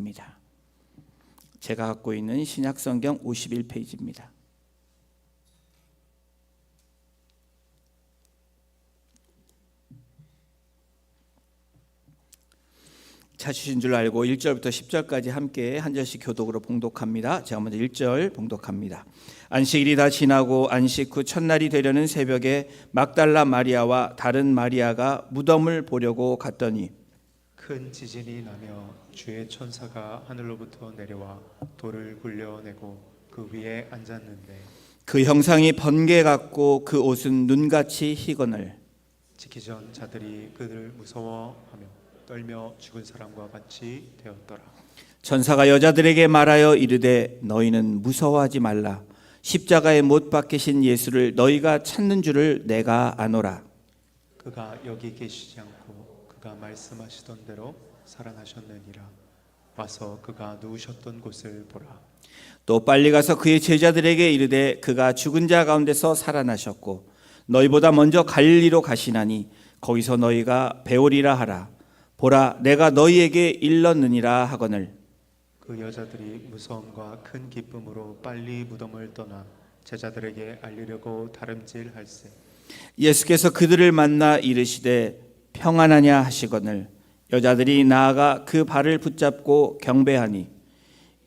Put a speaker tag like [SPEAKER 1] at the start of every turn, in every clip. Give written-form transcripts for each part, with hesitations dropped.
[SPEAKER 1] 말씀입니다. 제가 갖고 있는 신약성경 51페이지입니다. 찾으신 줄 알고 1절부터 10절까지 함께 한 절씩 교독으로 봉독합니다. 제가 먼저 1절 봉독합니다. 안식일이 다 지나고 안식 후 첫날이 되려는 새벽에 막달라 마리아와 다른 마리아가 무덤을 보려고 갔더니
[SPEAKER 2] 큰 지진이 나며 주의 천사가 하늘로부터 내려와 돌을 굴려내고 그 위에 앉았는데
[SPEAKER 1] 그 형상이 번개 같고 그 옷은 눈같이 희거늘
[SPEAKER 2] 지기 전 자들이 그를 무서워하며 떨며 죽은 사람과 같이 되었더라.
[SPEAKER 1] 천사가 여자들에게 말하여 이르되 너희는 무서워하지 말라. 십자가에 못 박히신 예수를 너희가 찾는 줄을 내가 아노라.
[SPEAKER 2] 그가 여기 계시지 않고 그가 말씀하시던 대로 살아나셨느니라. 와서 그가 누우셨던 곳을 보라.
[SPEAKER 1] 또 빨리 가서 그의 제자들에게 이르되 그가 죽은 자 가운데서 살아나셨고 너희보다 먼저 갈릴리로 가시나니 거기서 너희가 배우리라 하라. 보라 내가 너희에게 일렀느니라 하거늘.
[SPEAKER 2] 그 여자들이 무서움과 큰 기쁨으로 빨리 무덤을 떠나 제자들에게 알리려고 다름질할세.
[SPEAKER 1] 예수께서 그들을 만나 이르시되 평안하냐 하시거늘. 여자들이 나아가 그 발을 붙잡고 경배하니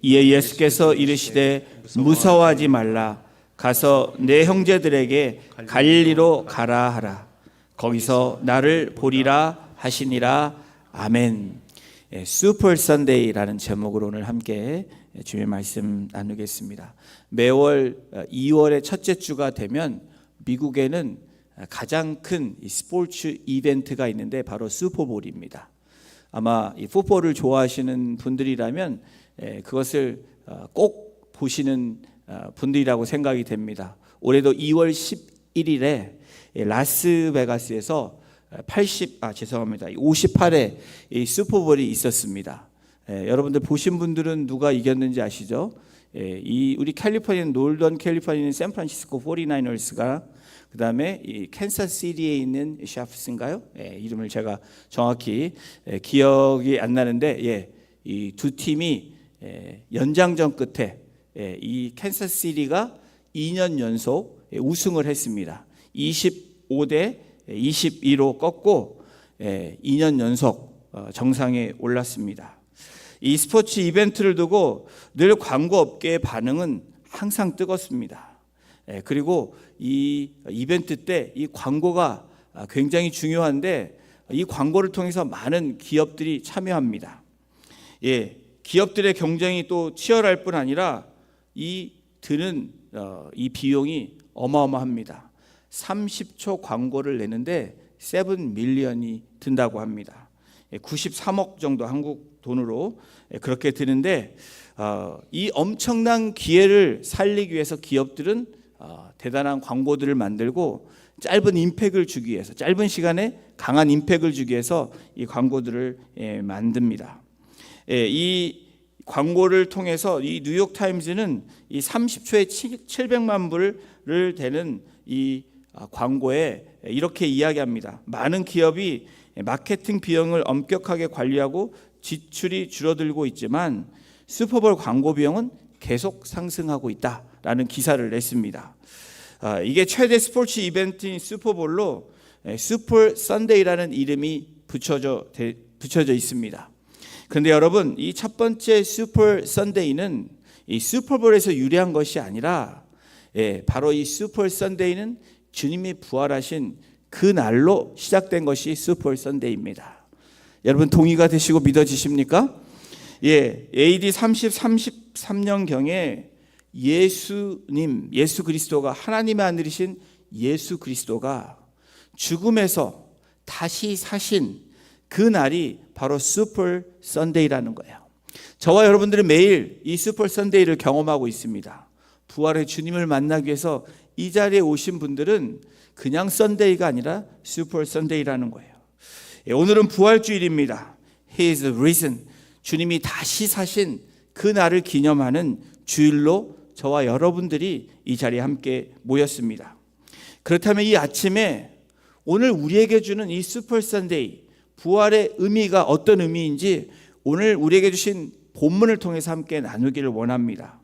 [SPEAKER 1] 이에 예수께서 이르시되 무서워하지 말라. 가서 내 형제들에게 갈릴리로 가라 하라. 거기서 나를 보리라 하시니라. 아멘. 슈퍼 선데이라는 제목으로 오늘 함께 주의 말씀 나누겠습니다. 매월 2월의 첫째 주가 되면 미국에는 가장 큰 스포츠 이벤트가 있는데 바로 슈퍼볼입니다. 아마 이 풋볼을 좋아하시는 분들이라면 그것을 꼭 보시는 분들이라고 생각이 됩니다. 올해도 2월 11일에 라스베가스에서 58회 이 슈퍼볼이 있었습니다. 여러분들 보신 분들은 누가 이겼는지 아시죠? 이 우리 캘리포니아 놀던 캘리포니아 샌프란시스코 49ers가 그다음에 이 캔사스시티에 있는 샤프스인가요? 이름을 제가 정확히 기억이 안 나는데 이 두 팀이 연장전 끝에 이 캔사스시티가 2년 연속 우승을 했습니다. 25대 22로 꺾고 2년 연속 정상에 올랐습니다. 이 스포츠 이벤트를 두고 늘 광고 업계의 반응은 항상 뜨겁습니다. 그리고 이 이벤트 때 이 광고가 굉장히 중요한데 이 광고를 통해서 많은 기업들이 참여합니다. 기업들의 경쟁이 또 치열할 뿐 아니라 이 드는 이 비용이 어마어마합니다. 30초 광고를 내는데 7 밀리언이 든다고 합니다. 93억 정도 한국 돈으로 그렇게 드는데 이 엄청난 기회를 살리기 위해서 기업들은 대단한 광고들을 만들고 짧은 임팩을 주기 위해서 짧은 시간에 강한 임팩을 주기 위해서 이 광고들을 만듭니다. 이 광고를 통해서 이 뉴욕 타임즈는 이 30초에 700만 불을 되는 이 광고에 이렇게 이야기합니다. 많은 기업이 마케팅 비용을 엄격하게 관리하고 지출이 줄어들고 있지만 슈퍼볼 광고 비용은 계속 상승하고 있다라는 기사를 냈습니다. 이게 최대 스포츠 이벤트인 슈퍼볼로 슈퍼 선데이라는 이름이 붙여져 있습니다. 그런데 여러분, 이 첫 번째 슈퍼 선데이는 이 슈퍼볼에서 유래한 것이 아니라 바로 이 슈퍼 선데이는 주님이 부활하신 그 날로 시작된 것이 슈퍼 선데이입니다. 여러분 동의가 되시고 믿어지십니까? AD 33년경에 예수 그리스도가 하나님의 아들이신 예수 그리스도가 죽음에서 다시 사신 그 날이 바로 슈퍼 선데이라는 거예요. 저와 여러분들은 매일 이 슈퍼 선데이를 경험하고 있습니다. 부활의 주님을 만나기 위해서 이 자리에 오신 분들은 그냥 선데이가 아니라 슈퍼 선데이라는 거예요. 오늘은 부활주일입니다. He is risen. 주님이 다시 사신 그 날을 기념하는 주일로 저와 여러분들이 이 자리에 함께 모였습니다. 그렇다면 이 아침에 오늘 우리에게 주는 이 슈퍼 선데이, 부활의 의미가 어떤 의미인지 오늘 우리에게 주신 본문을 통해서 함께 나누기를 원합니다.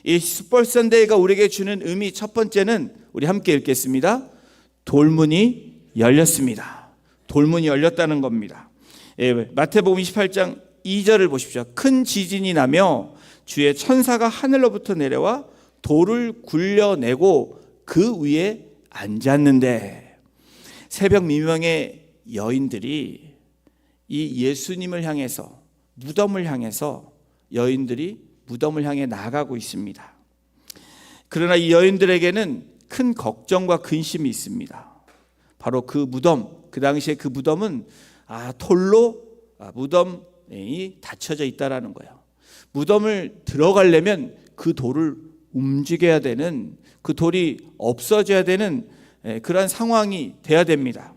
[SPEAKER 1] 이 슈퍼 선데이가 우리에게 주는 의미 첫 번째는 우리 함께 읽겠습니다. 돌문이 열렸습니다. 돌문이 열렸다는 겁니다. 마태복음 28장 2절을 보십시오. 큰 지진이 나며 주의 천사가 하늘로부터 내려와 돌을 굴려내고 그 위에 앉았는데, 새벽 미명의 여인들이 이 예수님을 향해서, 무덤을 향해서 여인들이 무덤을 향해 나아가고 있습니다. 그러나 이 여인들에게는 큰 걱정과 근심이 있습니다. 바로 그 무덤, 그 당시에 그 무덤은 돌로 무덤이 닫혀져 있다라는 거예요. 무덤을 들어가려면 그 돌을 움직여야 되는, 그 돌이 없어져야 되는 그러한 상황이 돼야 됩니다.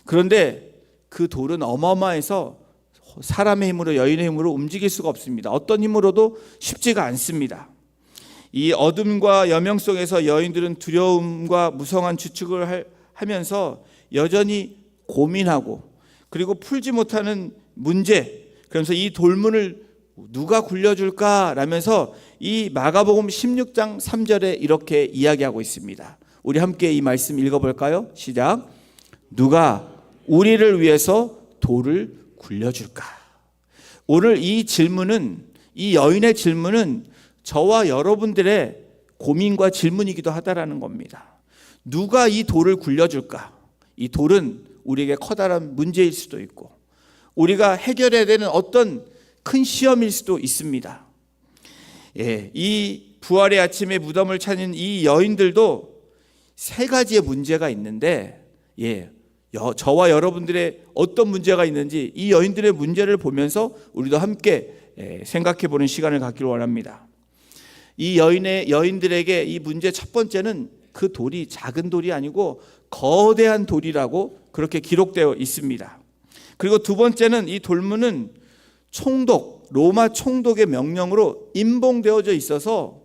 [SPEAKER 1] 그런데 그 돌은 어마어마해서 사람의 힘으로, 여인의 힘으로 움직일 수가 없습니다. 어떤 힘으로도 쉽지가 않습니다. 이 어둠과 여명 속에서 여인들은 두려움과 무성한 추측을 하면서 여전히 고민하고, 그리고 풀지 못하는 문제, 그러면서 이 돌문을 누가 굴려줄까 라면서 이 마가복음 16장 3절에 이렇게 이야기하고 있습니다. 우리 함께 이 말씀 읽어볼까요? 시작. 누가 우리를 위해서 돌을 굴려줄까? 오늘 이 질문은, 이 여인의 질문은 저와 여러분들의 고민과 질문이기도 하다라는 겁니다. 누가 이 돌을 굴려줄까? 이 돌은 우리에게 커다란 문제일 수도 있고, 우리가 해결해야 되는 어떤 큰 시험일 수도 있습니다. 이 부활의 아침에 무덤을 찾는 이 여인들도 세 가지의 문제가 있는데, 저와 여러분들의 어떤 문제가 있는지 이 여인들의 문제를 보면서 우리도 함께 생각해 보는 시간을 갖기를 원합니다. 이 여인들에게 이 문제 첫 번째는 그 돌이 작은 돌이 아니고 거대한 돌이라고 그렇게 기록되어 있습니다. 그리고 두 번째는 이 돌문은 총독, 로마 총독의 명령으로 임봉되어져 있어서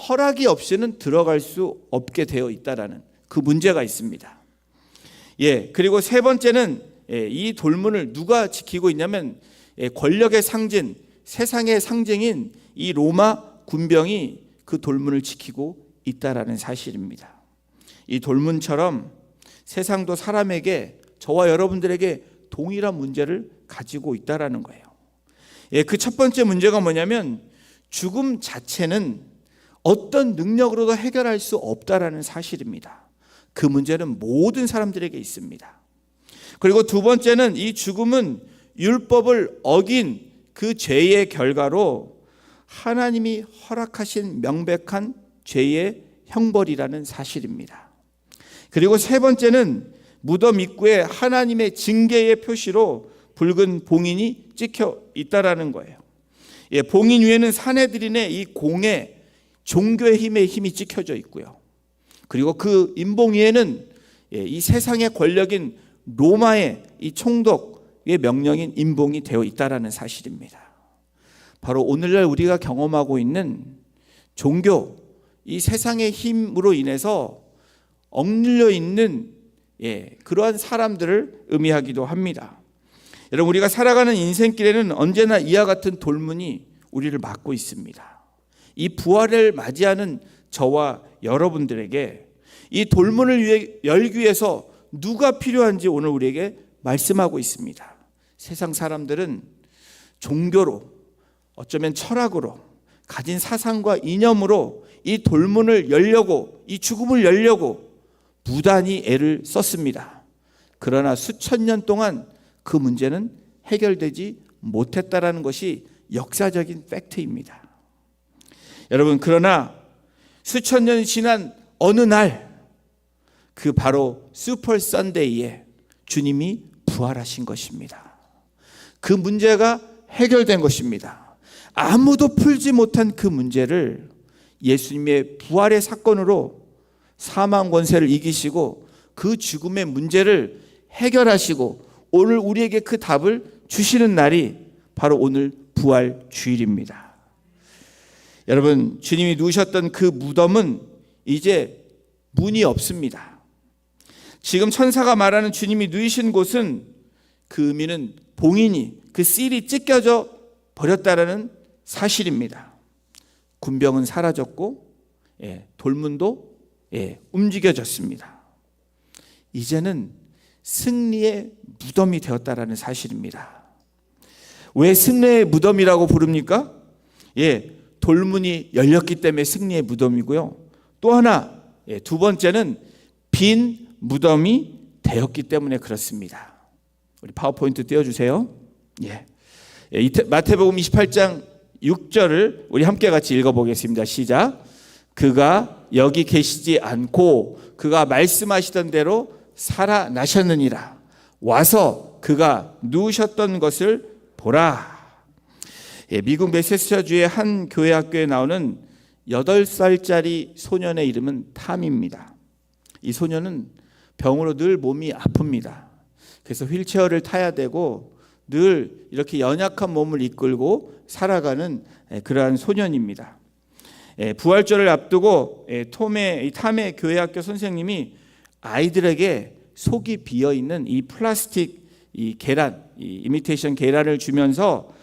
[SPEAKER 1] 허락이 없이는 들어갈 수 없게 되어 있다라는 그 문제가 있습니다. 그리고 세 번째는 이 돌문을 누가 지키고 있냐면 권력의 상징, 세상의 상징인 이 로마 군병이 그 돌문을 지키고 있다라는 사실입니다. 이 돌문처럼 세상도 사람에게, 저와 여러분들에게 동일한 문제를 가지고 있다라는 거예요. 그 첫 번째 문제가 뭐냐면 죽음 자체는 어떤 능력으로도 해결할 수 없다라는 사실입니다. 그 문제는 모든 사람들에게 있습니다. 그리고 두 번째는 이 죽음은 율법을 어긴 그 죄의 결과로 하나님이 허락하신 명백한 죄의 형벌이라는 사실입니다. 그리고 세 번째는 무덤 입구에 하나님의 징계의 표시로 붉은 봉인이 찍혀 있다라는 거예요. 봉인 위에는 사내들인의 이 공의 종교의 힘이 찍혀져 있고요. 그리고 그 인봉 위에는 이 세상의 권력인 로마의 이 총독의 명령인 인봉이 되어 있다라는 사실입니다. 바로 오늘날 우리가 경험하고 있는 종교, 이 세상의 힘으로 인해서 억눌려 있는 그러한 사람들을 의미하기도 합니다. 여러분, 우리가 살아가는 인생길에는 언제나 이와 같은 돌문이 우리를 막고 있습니다. 이 부활을 맞이하는 저와 여러분들에게 이 돌문을 열기 위해서 누가 필요한지 오늘 우리에게 말씀하고 있습니다. 세상 사람들은 종교로, 어쩌면 철학으로, 가진 사상과 이념으로 이 돌문을 열려고, 이 죽음을 열려고 무단히 애를 썼습니다. 그러나 수천 년 동안 그 문제는 해결되지 못했다라는 것이 역사적인 팩트입니다. 여러분, 그러나 수천 년이 지난 어느 날, 그 바로 슈퍼 선데이에 주님이 부활하신 것입니다. 그 문제가 해결된 것입니다. 아무도 풀지 못한 그 문제를 예수님의 부활의 사건으로 사망 권세를 이기시고 그 죽음의 문제를 해결하시고 오늘 우리에게 그 답을 주시는 날이 바로 오늘 부활 주일입니다. 여러분, 주님이 누우셨던 그 무덤은 이제 문이 없습니다. 지금 천사가 말하는 주님이 누이신 곳은 그 의미는 봉인이, 그 실이 찢겨져 버렸다라는 사실입니다. 군병은 사라졌고 돌문도 움직여졌습니다. 이제는 승리의 무덤이 되었다라는 사실입니다. 왜 승리의 무덤이라고 부릅니까? 돌문이 열렸기 때문에 승리의 무덤이고요. 또 하나, 두 번째는 빈 무덤이 되었기 때문에 그렇습니다. 우리 파워포인트 띄워주세요. 마태복음 28장 6절을 우리 함께 같이 읽어보겠습니다. 시작. 그가 여기 계시지 않고 그가 말씀하시던 대로 살아나셨느니라. 와서 그가 누우셨던 것을 보라. 미국 매세추세츠주의 한 교회 학교에 나오는 8살짜리 소년의 이름은 탐입니다. 이 소년은 병으로 늘 몸이 아픕니다. 그래서 휠체어를 타야 되고 늘 이렇게 연약한 몸을 이끌고 살아가는 그러한 소년입니다. 부활절을 앞두고 탐의 교회학교 선생님이 아이들에게 속이 비어있는 이 플라스틱 이 계란, 이 이미테이션 계란을 주면서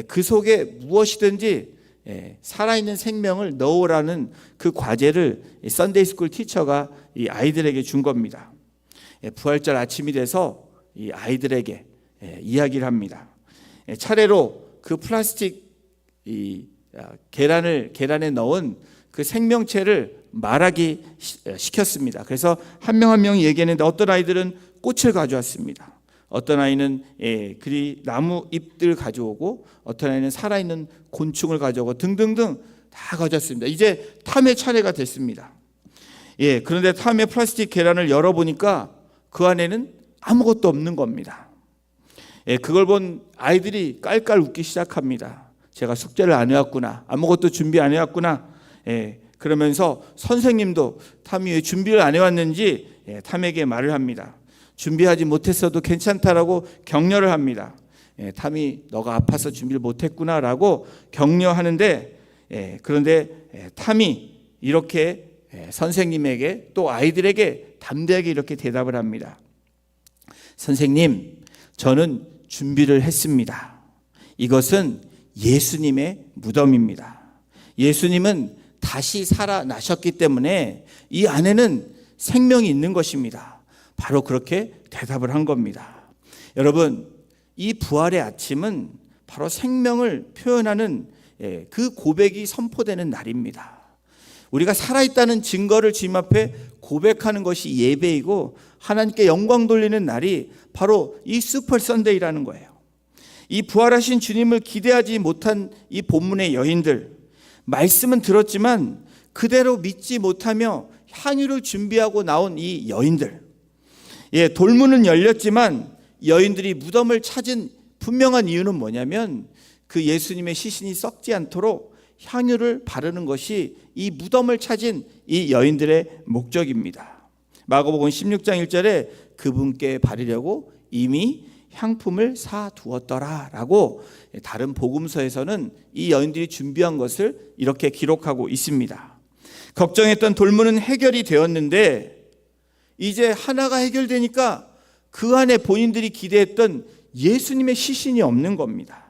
[SPEAKER 1] 그 속에 무엇이든지 살아있는 생명을 넣으라는 그 과제를 썬데이 스쿨 티처가 이 아이들에게 준 겁니다. 부활절 아침이 돼서 이 아이들에게 이야기를 합니다. 차례로 그 플라스틱 이 계란에 넣은 그 생명체를 말하기 시켰습니다. 그래서 한 명 한 명이 얘기했는데 어떤 아이들은 꽃을 가져왔습니다. 어떤 아이는 나무 잎들 가져오고 어떤 아이는 살아있는 곤충을 가져오고 등등등 다 가져왔습니다. 이제 탐의 차례가 됐습니다. 그런데 탐의 플라스틱 계란을 열어보니까 그 안에는 아무것도 없는 겁니다. 그걸 본 아이들이 깔깔 웃기 시작합니다. 제가 숙제를 안 해왔구나. 아무것도 준비 안 해왔구나. 그러면서 선생님도 탐이 왜 준비를 안 해왔는지 탐에게 말을 합니다. 준비하지 못했어도 괜찮다라고 격려를 합니다. 탐이 너가 아파서 준비를 못했구나라고 격려하는데 그런데 탐이 이렇게 선생님에게 또 아이들에게 담대하게 이렇게 대답을 합니다. 선생님, 저는 준비를 했습니다. 이것은 예수님의 무덤입니다. 예수님은 다시 살아나셨기 때문에 이 안에는 생명이 있는 것입니다. 바로 그렇게 대답을 한 겁니다. 여러분, 이 부활의 아침은 바로 생명을 표현하는 그 고백이 선포되는 날입니다. 우리가 살아있다는 증거를 주님 앞에 고백하는 것이 예배이고 하나님께 영광 돌리는 날이 바로 이 슈퍼 선데이라는 거예요. 이 부활하신 주님을 기대하지 못한 이 본문의 여인들, 말씀은 들었지만 그대로 믿지 못하며 향유를 준비하고 나온 이 여인들, 돌문은 열렸지만 여인들이 무덤을 찾은 분명한 이유는 뭐냐면 그 예수님의 시신이 썩지 않도록 향유를 바르는 것이 이 무덤을 찾은 이 여인들의 목적입니다. 마가복음 16장 1절에 그분께 바르려고 이미 향품을 사두었더라라고 다른 복음서에서는 이 여인들이 준비한 것을 이렇게 기록하고 있습니다. 걱정했던 돌문은 해결이 되었는데 이제 하나가 해결되니까 그 안에 본인들이 기대했던 예수님의 시신이 없는 겁니다.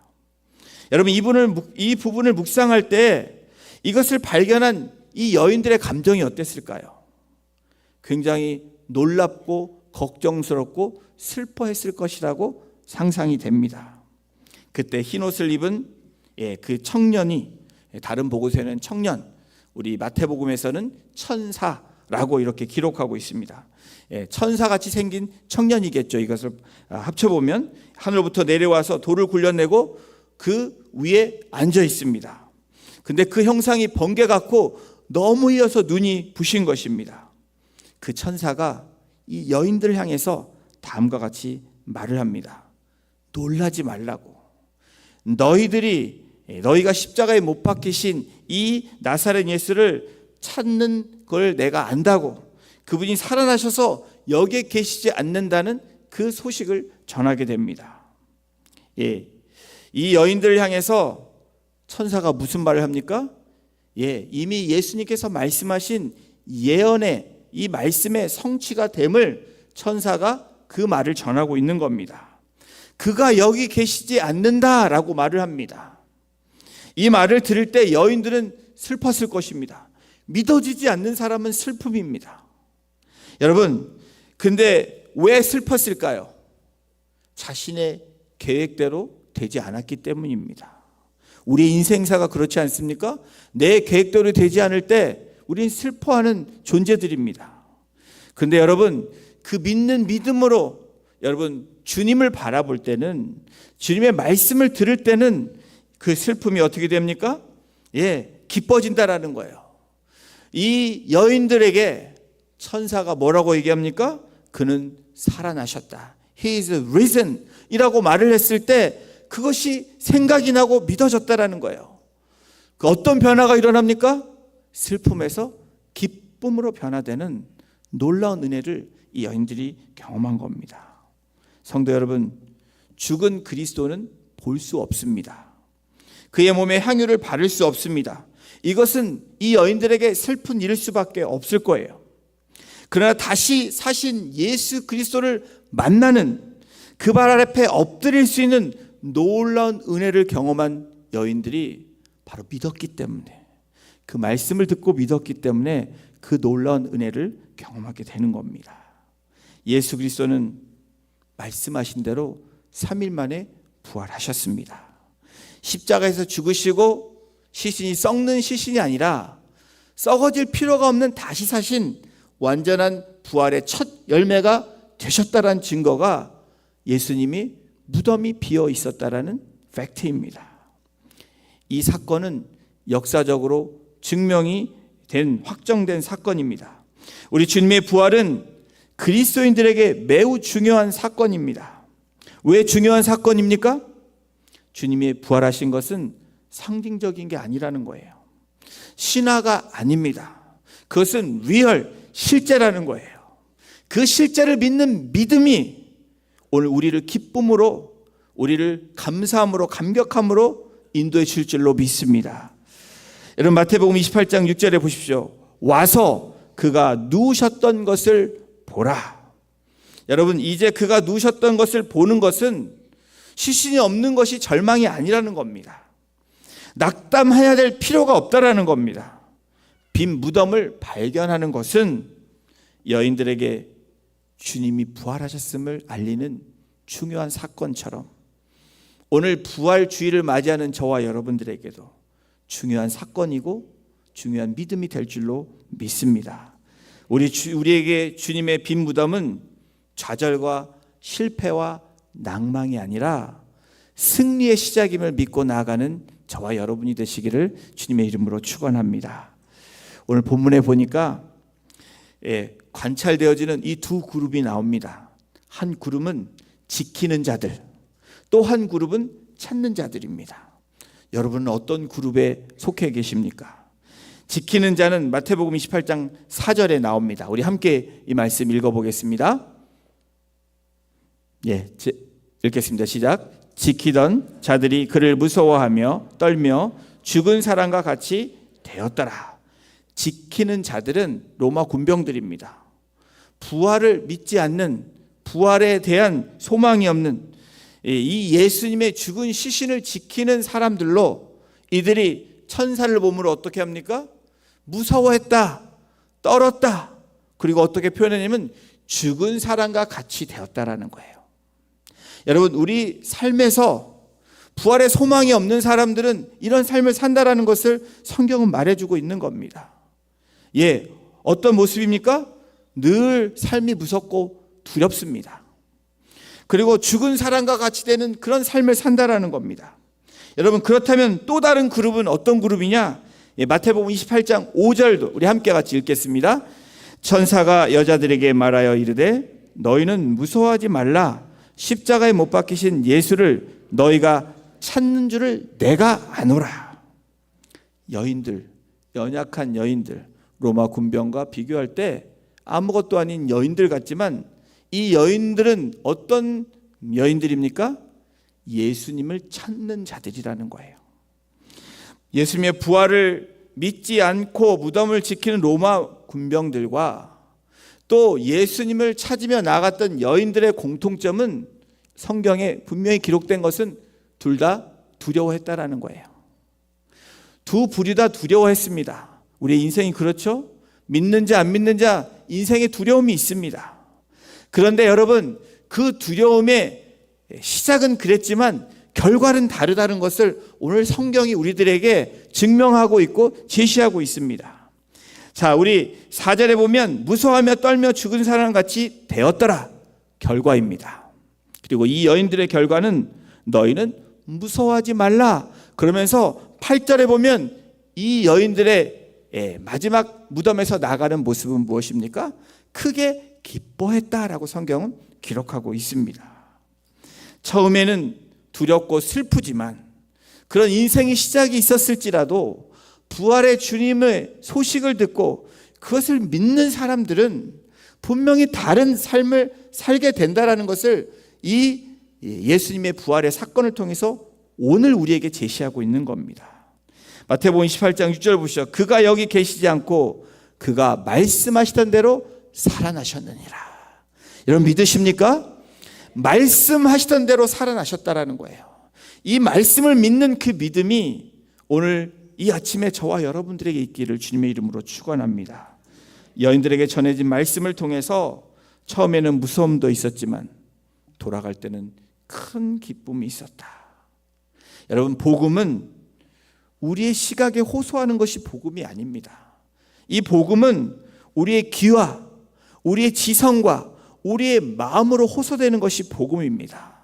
[SPEAKER 1] 여러분, 이 부분을 묵상할 때 이것을 발견한 이 여인들의 감정이 어땠을까요? 굉장히 놀랍고 걱정스럽고 슬퍼했을 것이라고 상상이 됩니다. 그때 흰옷을 입은 그 청년이, 다른 복음서에는 청년, 우리 마태복음에서는 천사라고 이렇게 기록하고 있습니다. 천사같이 생긴 청년이겠죠. 이것을 합쳐보면 하늘로부터 내려와서 돌을 굴려내고 그 위에 앉아 있습니다. 근데 그 형상이 번개 같고 너무 이어서 눈이 부신 것입니다. 그 천사가 이 여인들을 향해서 다음과 같이 말을 합니다. 놀라지 말라고. 너희가 십자가에 못 박히신 이 나사렛 예수를 찾는 걸 내가 안다고. 그분이 살아나셔서 여기에 계시지 않는다는 그 소식을 전하게 됩니다. 이 여인들을 향해서 천사가 무슨 말을 합니까? 이미 예수님께서 말씀하신 예언의 이 말씀의 성취가 됨을 천사가 그 말을 전하고 있는 겁니다. 그가 여기 계시지 않는다라고 말을 합니다. 이 말을 들을 때 여인들은 슬펐을 것입니다. 믿어지지 않는 사람은 슬픔입니다. 여러분, 근데 왜 슬펐을까요? 자신의 계획대로 되지 않았기 때문입니다. 우리 인생사가 그렇지 않습니까? 내 계획대로 되지 않을 때 우린 슬퍼하는 존재들입니다. 근데 여러분, 그 믿는 믿음으로 여러분 주님을 바라볼 때는, 주님의 말씀을 들을 때는 그 슬픔이 어떻게 됩니까? 기뻐진다라는 거예요. 이 여인들에게 천사가 뭐라고 얘기합니까? 그는 살아나셨다. He is risen 이라고 말을 했을 때 그것이 생각이 나고 믿어졌다라는 거예요. 그 어떤 변화가 일어납니까? 슬픔에서 기쁨으로 변화되는 놀라운 은혜를 이 여인들이 경험한 겁니다. 성도 여러분, 죽은 그리스도는 볼 수 없습니다. 그의 몸에 향유를 바를 수 없습니다. 이것은 이 여인들에게 슬픈 일일 수밖에 없을 거예요. 그러나 다시 사신 예수 그리스도를 만나는 그 발 앞에 엎드릴 수 있는 놀라운 은혜를 경험한 여인들이 바로 믿었기 때문에, 그 말씀을 듣고 믿었기 때문에 그 놀라운 은혜를 경험하게 되는 겁니다. 예수 그리스도는 말씀하신 대로 3일 만에 부활하셨습니다. 십자가에서 죽으시고 시신이 썩는 시신이 아니라 썩어질 필요가 없는 다시 사신 완전한 부활의 첫 열매가 되셨다라는 증거가 예수님이 무덤이 비어 있었다라는 팩트입니다. 이 사건은 역사적으로 증명이 된, 확정된 사건입니다. 우리 주님의 부활은 그리스도인들에게 매우 중요한 사건입니다. 왜 중요한 사건입니까? 주님이 부활하신 것은 상징적인 게 아니라는 거예요. 신화가 아닙니다. 그것은 리얼, 실제라는 거예요. 그 실제를 믿는 믿음이 오늘 우리를 기쁨으로, 우리를 감사함으로, 감격함으로 인도해 줄 줄로 믿습니다. 여러분, 마태복음 28장 6절에 보십시오. 와서 그가 누우셨던 것을 보라. 여러분, 이제 그가 누우셨던 것을 보는 것은 시신이 없는 것이 절망이 아니라는 겁니다. 낙담해야 될 필요가 없다라는 겁니다. 빈 무덤을 발견하는 것은 여인들에게 주님이 부활하셨음을 알리는 중요한 사건처럼 오늘 부활주의를 맞이하는 저와 여러분들에게도 중요한 사건이고 중요한 믿음이 될 줄로 믿습니다. 우리에게 주님의 빈 무덤은 좌절과 실패와 낭망이 아니라 승리의 시작임을 믿고 나아가는 저와 여러분이 되시기를 주님의 이름으로 축원합니다. 오늘 본문에 보니까 관찰되어지는 이 두 그룹이 나옵니다. 한 그룹은 지키는 자들, 또 한 그룹은 찾는 자들입니다. 여러분은 어떤 그룹에 속해 계십니까? 지키는 자는 마태복음 28장 4절에 나옵니다. 우리 함께 이 말씀 읽어보겠습니다. 읽겠습니다. 시작. 지키던 자들이 그를 무서워하며 떨며 죽은 사람과 같이 되었더라. 지키는 자들은 로마 군병들입니다. 부활을 믿지 않는, 부활에 대한 소망이 없는 이 예수님의 죽은 시신을 지키는 사람들로 이들이 천사를 보므로 어떻게 합니까? 무서워했다, 떨었다. 그리고 어떻게 표현하냐면 죽은 사람과 같이 되었다라는 거예요. 여러분, 우리 삶에서 부활의 소망이 없는 사람들은 이런 삶을 산다라는 것을 성경은 말해주고 있는 겁니다. 어떤 모습입니까? 늘 삶이 무섭고 두렵습니다. 그리고 죽은 사람과 같이 되는 그런 삶을 산다라는 겁니다. 여러분, 그렇다면 또 다른 그룹은 어떤 그룹이냐? 마태복음 28장 5절도 우리 함께 같이 읽겠습니다. 천사가 여자들에게 말하여 이르되 너희는 무서워하지 말라. 십자가에 못 박히신 예수를 너희가 찾는 줄을 내가 아노라. 여인들, 연약한 여인들, 로마 군병과 비교할 때 아무것도 아닌 여인들 같지만 이 여인들은 어떤 여인들입니까? 예수님을 찾는 자들이라는 거예요. 예수님의 부활을 믿지 않고 무덤을 지키는 로마 군병들과 또 예수님을 찾으며 나갔던 여인들의 공통점은 성경에 분명히 기록된 것은 둘 다 두려워했다라는 거예요. 두 부류 다 두려워했습니다. 우리의 인생이 그렇죠? 믿는 자 안 믿는 자 인생에 두려움이 있습니다. 그런데 여러분, 그 두려움의 시작은 그랬지만 결과는 다르다는 것을 오늘 성경이 우리들에게 증명하고 있고 제시하고 있습니다. 자, 우리 4절에 보면 무서워하며 떨며 죽은 사람같이 되었더라, 결과입니다. 그리고 이 여인들의 결과는 너희는 무서워하지 말라. 그러면서 8절에 보면 이 여인들의 마지막 무덤에서 나가는 모습은 무엇입니까? 크게 기뻐했다라고 성경은 기록하고 있습니다. 처음에는 두렵고 슬프지만 그런 인생의 시작이 있었을지라도 부활의 주님의 소식을 듣고 그것을 믿는 사람들은 분명히 다른 삶을 살게 된다라는 것을 이 예수님의 부활의 사건을 통해서 오늘 우리에게 제시하고 있는 겁니다. 마태복음 28장 6절 보시죠. 그가 여기 계시지 않고 그가 말씀하시던 대로 살아나셨느니라. 여러분 믿으십니까? 말씀하시던 대로 살아나셨다라는 거예요. 이 말씀을 믿는 그 믿음이 오늘 이 아침에 저와 여러분들에게 있기를 주님의 이름으로 축원합니다. 여인들에게 전해진 말씀을 통해서 처음에는 무서움도 있었지만 돌아갈 때는 큰 기쁨이 있었다. 여러분, 복음은 우리의 시각에 호소하는 것이 복음이 아닙니다. 이 복음은 우리의 귀와 우리의 지성과 우리의 마음으로 호소되는 것이 복음입니다.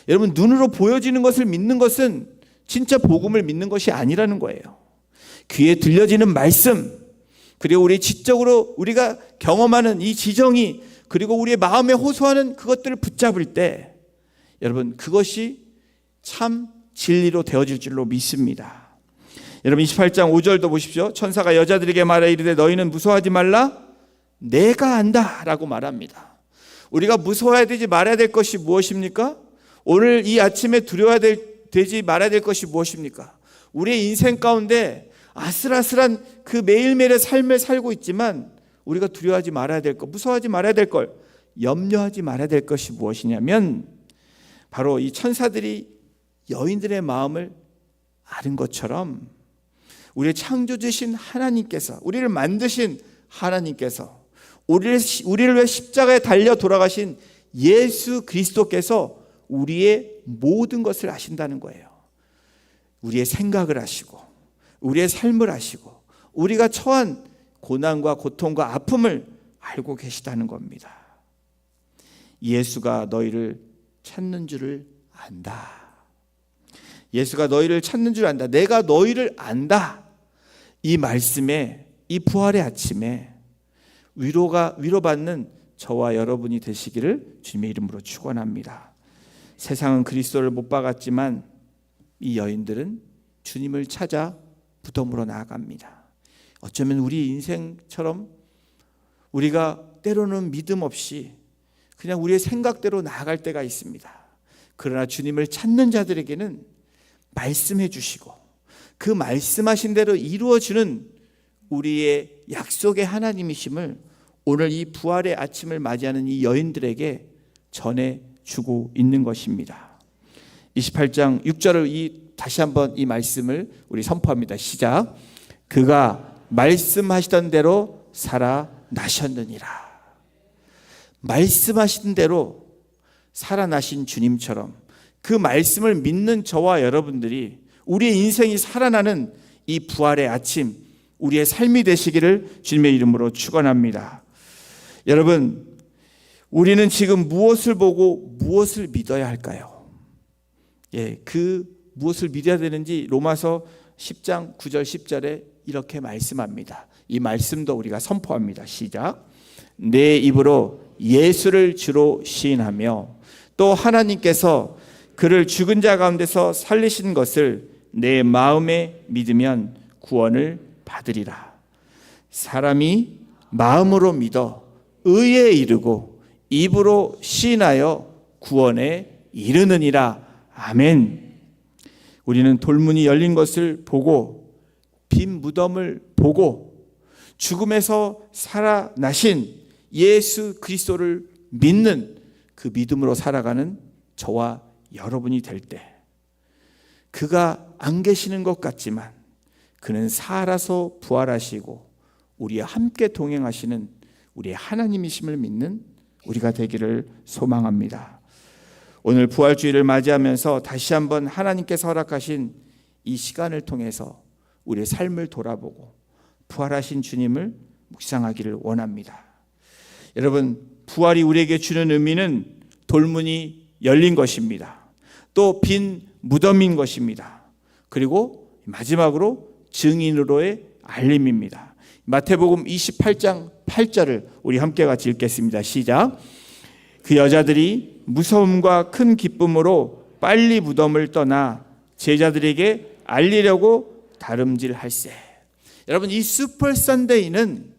[SPEAKER 1] 여러분, 눈으로 보여지는 것을 믿는 것은 진짜 복음을 믿는 것이 아니라는 거예요. 귀에 들려지는 말씀, 그리고 우리 지적으로 우리가 경험하는 이 지정이, 그리고 우리의 마음에 호소하는 그것들을 붙잡을 때 여러분, 그것이 참 진리로 되어질 줄로 믿습니다. 여러분, 28장 5절도 보십시오. 천사가 여자들에게 말해 이르되 너희는 무서워하지 말라, 내가 안다 라고 말합니다. 우리가 무서워해야 되지 말아야 될 것이 무엇입니까? 오늘 이 아침에 두려워야 되지 말아야 될 것이 무엇입니까? 우리의 인생 가운데 아슬아슬한 그 매일매일의 삶을 살고 있지만 우리가 두려워하지 말아야 될 것, 무서워하지 말아야 될 것, 염려하지 말아야 될 것이 무엇이냐면 바로 이 천사들이 여인들의 마음을 아는 것처럼 우리의 창조주신 하나님께서, 우리를 만드신 하나님께서, 우리를 위해 십자가에 달려 돌아가신 예수 그리스도께서 우리의 모든 것을 아신다는 거예요. 우리의 생각을 아시고 우리의 삶을 아시고 우리가 처한 고난과 고통과 아픔을 알고 계시다는 겁니다. 예수가 너희를 찾는 줄을 안다. 예수가 너희를 찾는 줄 안다. 내가 너희를 안다. 이 말씀에, 이 부활의 아침에 위로받는 저와 여러분이 되시기를 주님의 이름으로 축원합니다. 세상은 그리스도를 못 박았지만 이 여인들은 주님을 찾아 무덤으로 나아갑니다. 어쩌면 우리 인생처럼 우리가 때로는 믿음 없이 그냥 우리의 생각대로 나아갈 때가 있습니다. 그러나 주님을 찾는 자들에게는 말씀해 주시고 그 말씀하신 대로 이루어지는 우리의 약속의 하나님이심을 오늘 이 부활의 아침을 맞이하는 이 여인들에게 전해주고 있는 것입니다. 28장 6절을 다시 한번 이 말씀을 우리 선포합니다. 시작. 그가 말씀하시던 대로 살아나셨느니라. 말씀하신 대로 살아나신 주님처럼 그 말씀을 믿는 저와 여러분들이 우리의 인생이 살아나는 이 부활의 아침, 우리의 삶이 되시기를 주님의 이름으로 축원합니다. 여러분, 우리는 지금 무엇을 보고 무엇을 믿어야 할까요? 그 무엇을 믿어야 되는지 로마서 10장 9절 10절에 이렇게 말씀합니다. 이 말씀도 우리가 선포합니다. 시작. 내 입으로 예수를 주로 시인하며 또 하나님께서 그를 죽은 자 가운데서 살리신 것을 내 마음에 믿으면 구원을 받으리라. 사람이 마음으로 믿어 의에 이르고 입으로 시인하여 구원에 이르느니라. 아멘. 우리는 돌문이 열린 것을 보고 빈 무덤을 보고 죽음에서 살아나신 예수 그리스도를 믿는 그 믿음으로 살아가는 저와 여러분이 될 때, 그가 안 계시는 것 같지만 그는 살아서 부활하시고 우리와 함께 동행하시는 우리의 하나님이심을 믿는 우리가 되기를 소망합니다. 오늘 부활주일을 맞이하면서 다시 한번 하나님께서 허락하신 이 시간을 통해서 우리의 삶을 돌아보고 부활하신 주님을 묵상하기를 원합니다. 여러분, 부활이 우리에게 주는 의미는 돌문이 열린 것입니다. 또 빈 무덤인 것입니다. 그리고 마지막으로 증인으로의 알림입니다. 마태복음 28장 8절을 우리 함께 같이 읽겠습니다. 시작. 그 여자들이 무서움과 큰 기쁨으로 빨리 무덤을 떠나 제자들에게 알리려고 다름질할세. 여러분, 이 슈퍼 선데이는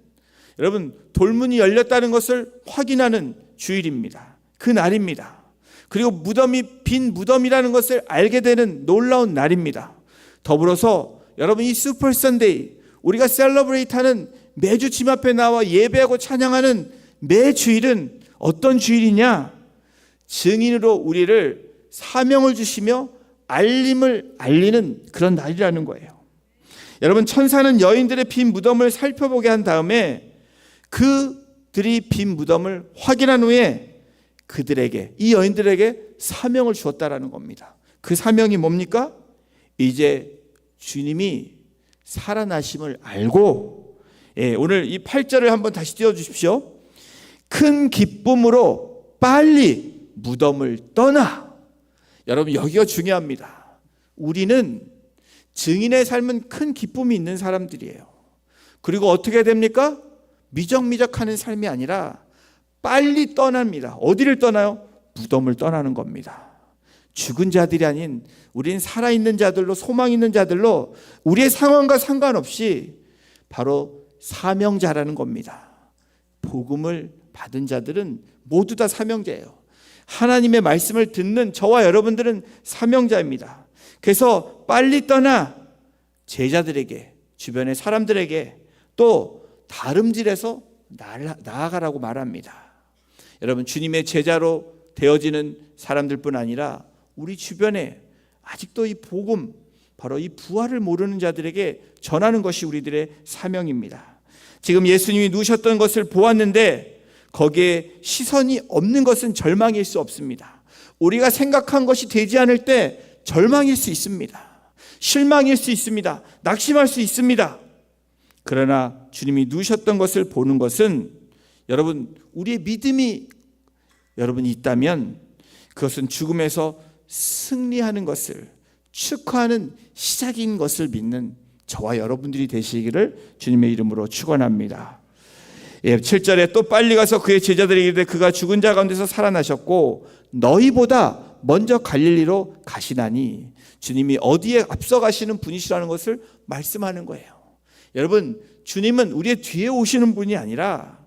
[SPEAKER 1] 여러분 돌문이 열렸다는 것을 확인하는 주일입니다. 그 날입니다. 그리고 무덤이 빈 무덤이라는 것을 알게 되는 놀라운 날입니다. 더불어서 여러분, 이 슈퍼 선데이, 우리가 셀러브레이트하는 매주 집 앞에 나와 예배하고 찬양하는 매 주일은 어떤 주일이냐? 증인으로 우리를 사명을 주시며 알림을 알리는 그런 날이라는 거예요. 여러분, 천사는 여인들의 빈 무덤을 살펴보게 한 다음에 그들이 빈 무덤을 확인한 후에 그들에게, 이 여인들에게 사명을 주었다라는 겁니다. 그 사명이 뭡니까? 이제 주님이 살아나심을 알고, 오늘 이 8절을 한번 다시 띄워주십시오. 큰 기쁨으로 빨리 무덤을 떠나. 여러분, 여기가 중요합니다. 우리는 증인의 삶은 큰 기쁨이 있는 사람들이에요. 그리고 어떻게 됩니까? 미적미적하는 삶이 아니라 빨리 떠납니다. 어디를 떠나요? 무덤을 떠나는 겁니다. 죽은 자들이 아닌 우린 살아있는 자들로, 소망 있는 자들로 우리의 상황과 상관없이 바로 사명자라는 겁니다. 복음을 받은 자들은 모두 다 사명자예요. 하나님의 말씀을 듣는 저와 여러분들은 사명자입니다. 그래서 빨리 떠나 제자들에게, 주변의 사람들에게 또 다름질해서 나아가라고 말합니다. 여러분, 주님의 제자로 되어지는 사람들뿐 아니라 우리 주변에 아직도 이 복음, 바로 이 부활을 모르는 자들에게 전하는 것이 우리들의 사명입니다. 지금 예수님이 누우셨던 것을 보았는데 거기에 시선이 없는 것은 절망일 수 없습니다. 우리가 생각한 것이 되지 않을 때 절망일 수 있습니다. 실망일 수 있습니다. 낙심할 수 있습니다. 그러나 주님이 누우셨던 것을 보는 것은, 여러분, 우리의 믿음이 여러분이 있다면 그것은 죽음에서 승리하는 것을 축하하는 시작인 것을 믿는 저와 여러분들이 되시기를 주님의 이름으로 축원합니다. 7절에 또 빨리 가서 그의 제자들에게 이르되 그가 죽은 자 가운데서 살아나셨고 너희보다 먼저 갈릴리로 가시나니, 주님이 어디에 앞서 가시는 분이시라는 것을 말씀하는 거예요. 여러분, 주님은 우리의 뒤에 오시는 분이 아니라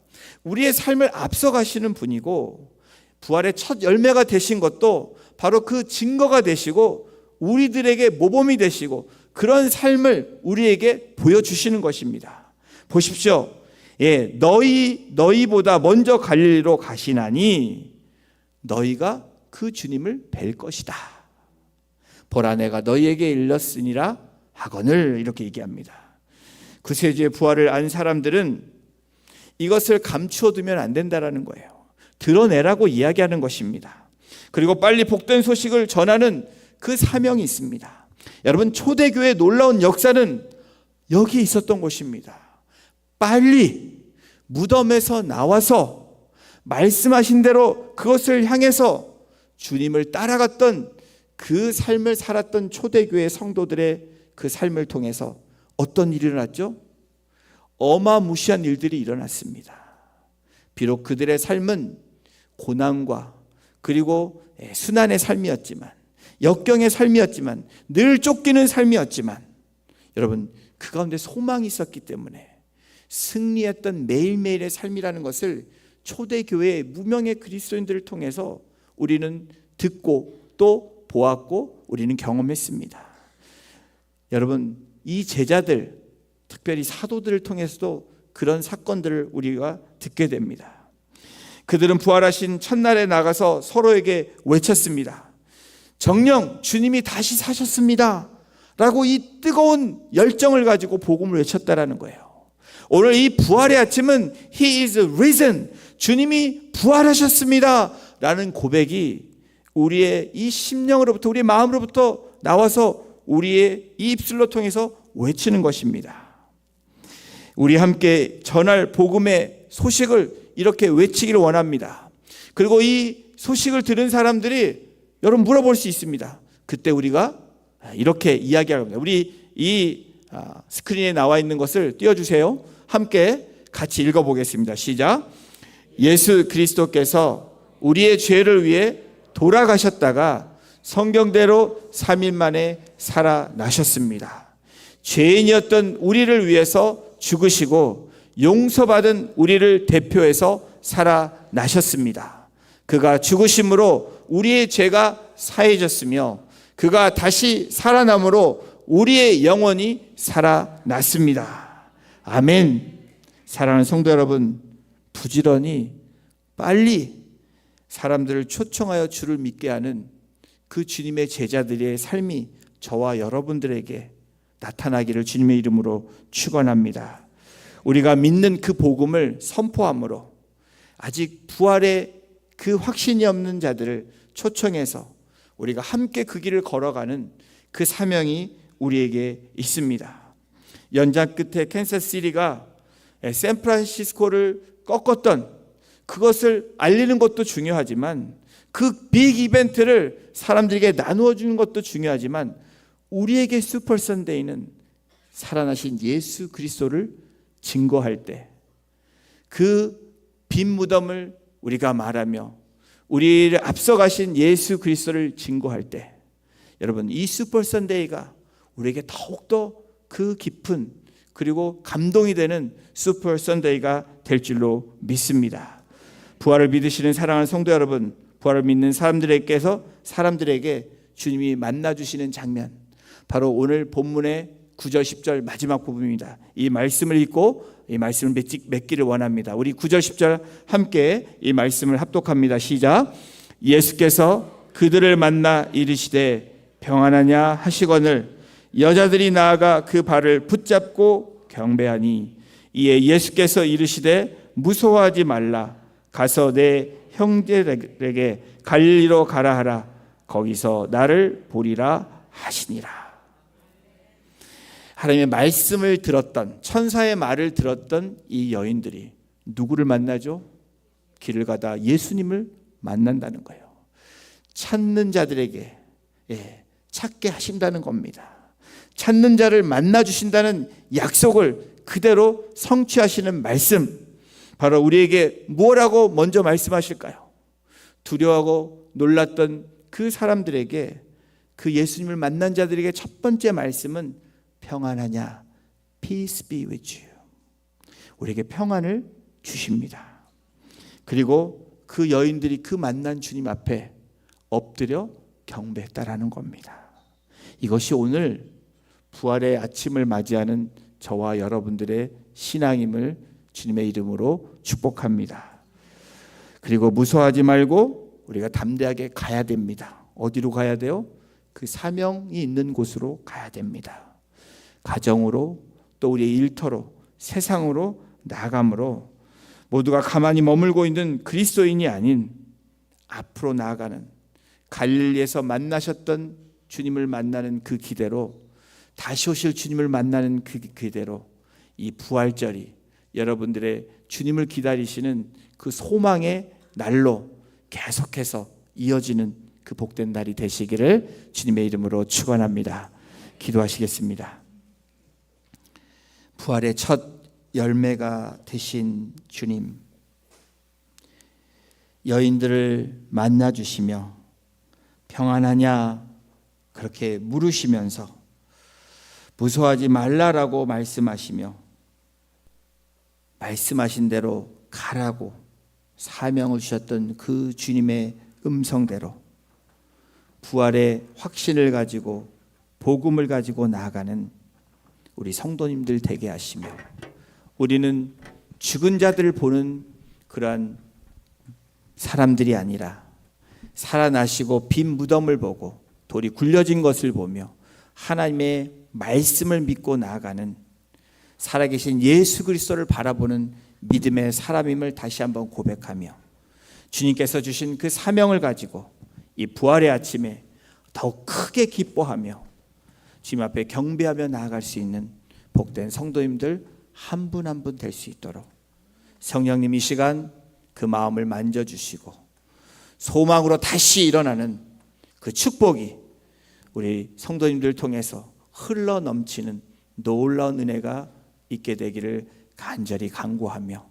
[SPEAKER 1] 우리의 삶을 앞서 가시는 분이고, 부활의 첫 열매가 되신 것도 바로 그 증거가 되시고 우리들에게 모범이 되시고 그런 삶을 우리에게 보여주시는 것입니다. 보십시오. 너희보다 먼저 갈릴리로 가시나니 너희가 그 주님을 뵐 것이다. 보라, 내가 너희에게 일렀으니라 하거늘, 이렇게 얘기합니다. 구세주의 부활을 안 사람들은 이것을 감추어두면 안 된다라는 거예요. 드러내라고 이야기하는 것입니다. 그리고 빨리 복된 소식을 전하는 그 사명이 있습니다. 여러분, 초대교회의 놀라운 역사는 여기에 있었던 것입니다. 빨리 무덤에서 나와서 말씀하신 대로 그것을 향해서 주님을 따라갔던 그 삶을 살았던 초대교회 성도들의 그 삶을 통해서 어떤 일이 일어났죠? 어마무시한 일들이 일어났습니다. 비록 그들의 삶은 고난과 그리고 순환의 삶이었지만, 역경의 삶이었지만, 늘 쫓기는 삶이었지만, 여러분, 그 가운데 소망이 있었기 때문에 승리했던 매일매일의 삶이라는 것을 초대교회의 무명의 그리스도인들을 통해서 우리는 듣고 또 보았고 우리는 경험했습니다. 여러분, 이 제자들, 특별히 사도들을 통해서도 그런 사건들을 우리가 듣게 됩니다. 그들은 부활하신 첫날에 나가서 서로에게 외쳤습니다. 정녕 주님이 다시 사셨습니다 라고 이 뜨거운 열정을 가지고 복음을 외쳤다라는 거예요. 오늘 이 부활의 아침은 He is risen. 주님이 부활하셨습니다. 라는 고백이 우리의 이 심령으로부터, 우리의 마음으로부터 나와서 우리의 이 입술로 통해서 외치는 것입니다. 우리 함께 전할 복음의 소식을 이렇게 외치기를 원합니다. 그리고 이 소식을 들은 사람들이 여러분 물어볼 수 있습니다. 그때 우리가 이렇게 이야기합니다. 우리 이 스크린에 나와 있는 것을 띄워주세요. 함께 같이 읽어보겠습니다. 시작. 예수 그리스도께서 우리의 죄를 위해 돌아가셨다가 성경대로 3일 만에 살아나셨습니다. 죄인이었던 우리를 위해서 죽으시고 용서받은 우리를 대표해서 살아나셨습니다. 그가 죽으심으로 우리의 죄가 사해졌으며 그가 다시 살아남으로 우리의 영혼이 살아났습니다. 아멘. 사랑하는 성도 여러분, 부지런히 빨리 사람들을 초청하여 주를 믿게 하는 그 주님의 제자들의 삶이 저와 여러분들에게 나타나기를 주님의 이름으로 축원합니다. 우리가 믿는 그 복음을 선포함으로 아직 부활의 그 확신이 없는 자들을 초청해서 우리가 함께 그 길을 걸어가는 그 사명이 우리에게 있습니다. 연장 끝에 캔사스시티가 샌프란시스코를 꺾었던 그것을 알리는 것도 중요하지만 그 빅 이벤트를 사람들에게 나누어 주는 것도 중요하지만 우리에게 슈퍼 선데이는 살아나신 예수 그리스도를 증거할 때 그 빈 무덤을 우리가 말하며 우리를 앞서가신 예수 그리스도를 증거할 때 여러분 이 슈퍼 선데이가 우리에게 더욱더 그 깊은 그리고 감동이 되는 슈퍼 선데이가 될 줄로 믿습니다. 부활을 믿으시는 사랑하는 성도 여러분, 부활을 믿는 사람들에게 주님이 만나주시는 장면, 바로 오늘 본문의 9절 10절 마지막 부분입니다. 이 말씀을 읽고 이 말씀을 맺기를 원합니다. 우리 9절 10절 함께 이 말씀을 합독합니다. 시작. 예수께서 그들을 만나 이르시되 평안하냐 하시거늘 여자들이 나아가 그 발을 붙잡고 경배하니 이에 예수께서 이르시되 무서워하지 말라. 가서 내 형제들에게 갈릴리로 가라 하라. 거기서 나를 보리라 하시니라. 하나님의 말씀을 들었던, 천사의 말을 들었던 이 여인들이 누구를 만나죠? 길을 가다 예수님을 만난다는 거예요. 찾는 자들에게 찾게 하신다는 겁니다. 찾는 자를 만나주신다는 약속을 그대로 성취하시는 말씀, 바로 우리에게 무엇라고 먼저 말씀하실까요? 두려워하고 놀랐던 그 사람들에게, 그 예수님을 만난 자들에게 첫 번째 말씀은 평안하냐? Peace be with you. 우리에게 평안을 주십니다. 그리고 그 여인들이 그 만난 주님 앞에 엎드려 경배했다라는 겁니다. 이것이 오늘 부활의 아침을 맞이하는 저와 여러분들의 신앙임을 주님의 이름으로 축복합니다. 그리고 무서워하지 말고 우리가 담대하게 가야 됩니다. 어디로 가야 돼요? 그 사명이 있는 곳으로 가야 됩니다. 가정으로, 또 우리의 일터로, 세상으로 나아감으로 모두가 가만히 머물고 있는 그리스도인이 아닌 앞으로 나아가는, 갈릴리에서 만나셨던 주님을 만나는 그 기대로, 다시 오실 주님을 만나는 그 기대로 이 부활절이 여러분들의 주님을 기다리시는 그 소망의 날로 계속해서 이어지는 그 복된 날이 되시기를 주님의 이름으로 축원합니다. 기도하시겠습니다. 부활의 첫 열매가 되신 주님, 여인들을 만나주시며 평안하냐 그렇게 물으시면서 무서워하지 말라라고 말씀하시며 말씀하신 대로 가라고 사명을 주셨던 그 주님의 음성대로 부활의 확신을 가지고 복음을 가지고 나아가는 우리 성도님들 되게 하시며, 우리는 죽은 자들을 보는 그러한 사람들이 아니라 살아나시고 빈 무덤을 보고 돌이 굴려진 것을 보며 하나님의 말씀을 믿고 나아가는 살아계신 예수 그리스도를 바라보는 믿음의 사람임을 다시 한번 고백하며 주님께서 주신 그 사명을 가지고 이 부활의 아침에 더욱 크게 기뻐하며 주님 앞에 경배하며 나아갈 수 있는 복된 성도님들 한 분 한 분 될 수 있도록 성령님 이 시간 그 마음을 만져주시고 소망으로 다시 일어나는 그 축복이 우리 성도님들 통해서 흘러 넘치는 놀라운 은혜가 있게 되기를 간절히 간구하며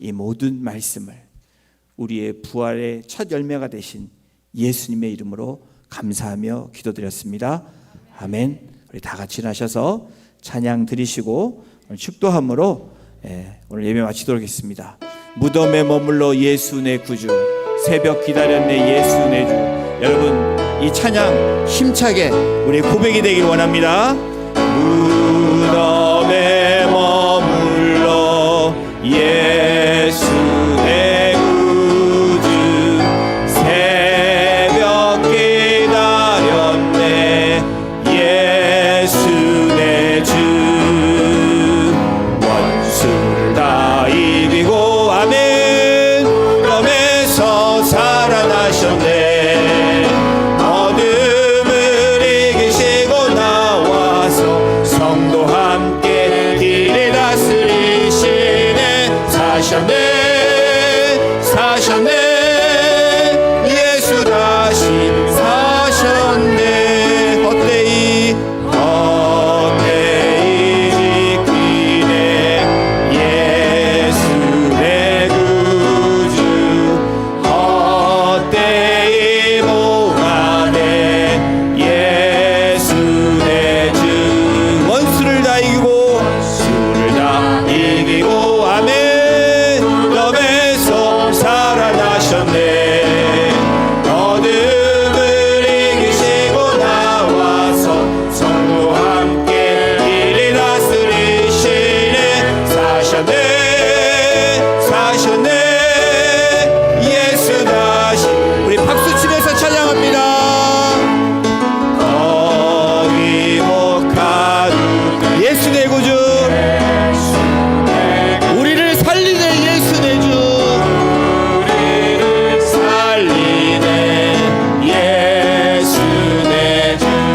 [SPEAKER 1] 이 모든 말씀을 우리의 부활의 첫 열매가 되신 예수님의 이름으로 감사하며 기도드렸습니다. 아멘. 우리 다 같이 나셔서 찬양 드리시고 오늘 축도함으로 오늘 예배 마치도록 하겠습니다. 무덤에 머물러 예수 내 구주, 새벽 기다렸네 예수 내 주. 여러분 이 찬양 힘차게 우리 고백이 되길 원합니다. 무덤에 머물러 예수 내 구주, 새벽 기다렸네 예수 내 주. 원수를 다 이기고 아멘 무덤에서 살아나셨네. 사셨네 예수 다시 사셨네. 헛되이 믿기네 예수 내 구주. 헛되이 목마네 예수 내 주. 원수를 다 이기고 아멘 살아나셨네. 어둠을 이기시고 나와서 성도와 함께 길을 다스리시네. 사셨네 예수 다시. 우리 박수 치면서 찬양합니다. 거기복한 예수 내 구주, 우리를 살리네 예수 내 주.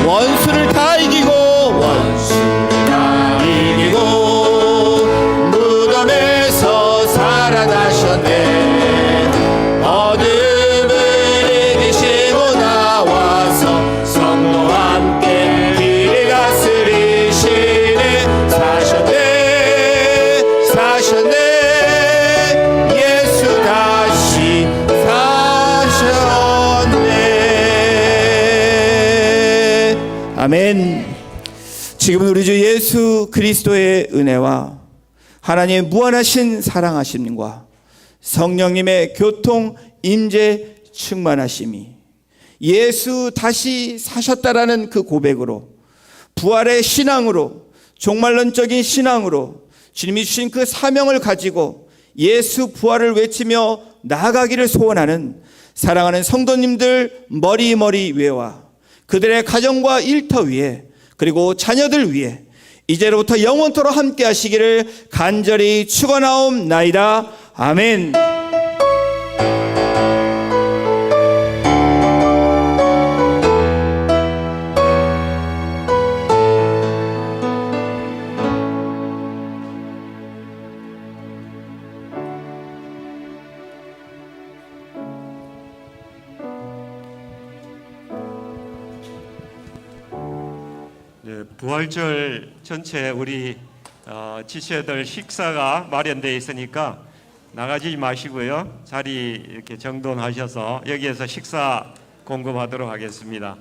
[SPEAKER 1] 원수를 다 이기고 무덤에서 살아나셨네. 어둠을 이기시고 나와서 성도와 함께 길을 다스리시네. 사셨네 예수 다시 사셨네. 아멘. 지금은 우리 주 예수 그리스도의 은혜와 하나님의 무한하신 사랑하심과 성령님의 교통 임재 충만하심이 예수 다시 사셨다라는 그 고백으로 부활의 신앙으로 종말론적인 신앙으로 주님이 주신 그 사명을 가지고 예수 부활을 외치며 나아가기를 소원하는 사랑하는 성도님들 머리 위에와 그들의 가정과 일터 위에 그리고 자녀들 위에 이제로부터 영원토록 함께 하시기를 간절히 축원하옵나이다. 아멘.
[SPEAKER 3] 부활절 전체 우리 지체들 식사가 마련되어 있으니까 나가지 마시고요. 자리 이렇게 정돈하셔서 여기에서 식사 공급하도록 하겠습니다.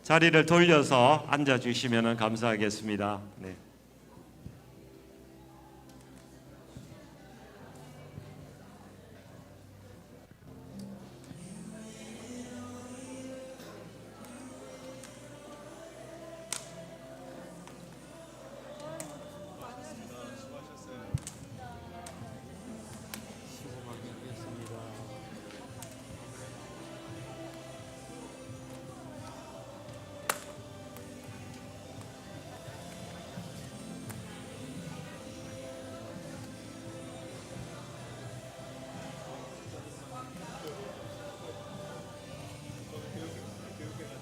[SPEAKER 3] 자리를 돌려서 앉아 주시면 감사하겠습니다. 네.